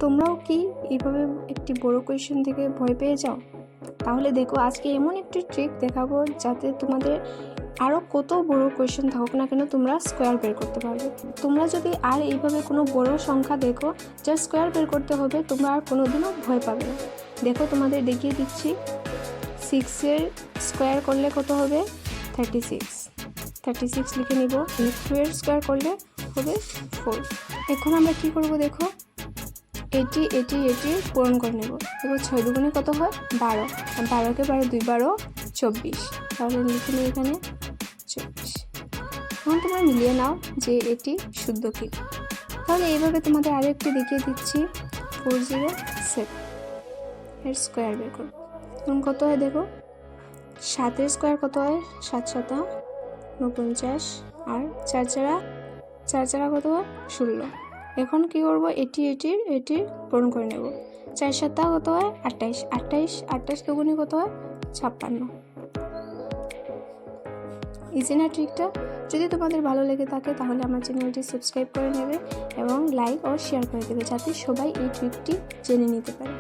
তোমরাও কি এইভাবে একটি বড় কোয়েশ্চেন থেকে ভয় পেয়ে যাও? তাহলে দেখো আজকে এমন একটি ট্রিক দেখাবো যাতে তোমাদের আরও কত বড় কোয়েশ্চেন থাকুক না কেন তোমরা স্কোয়ার বের করতে পারবে। তোমরা যদি আর এইভাবে কোনো বড় সংখ্যা দেখো যা স্কোয়ার বের করতে হবে, তোমরা আর কোনোদিনও ভয় পাবে না। দেখো তোমাদের দেখিয়ে দিচ্ছি, 6-এর স্কোয়ার করলে কত হবে? 36 লিখে নিব। 2-এর স্কোয়ার করলে হবে 4। এখন আমরা কি করব দেখো, এটি পূরণ করে নেব। দেখো 6 দুগুণে কত হয়? 12। আর 12কে 12 2 12 24। তাহলে লিখে নিই এখানে 24। এখন তোমরা মিলিয়ে নাও যে এটি শুদ্ধ কি। তাহলে এইভাবে তোমাদের আরও একটি দেখিয়ে দিচ্ছি, 407 এর স্কোয়ার বের করব। এখন কত হয় দেখো, 7-এর স্কোয়ার কত হয়? 7 7 49। আর 4 4 কত হয়? 16। এখন কি করব, এটির পূরণ করে নেব। 4 7 কত হয়? 28। 28 দুগুণে কত হয়? 56। ইজি না ট্রিকটা? যদি তোমাদের ভালো লেগে থাকে তাহলে আমার চ্যানেলটি সাবস্ক্রাইব করে নেবে এবং লাইক ও শেয়ার করে দেবে যাতে সবাই এই ট্রিকটি জেনে নিতে পারে।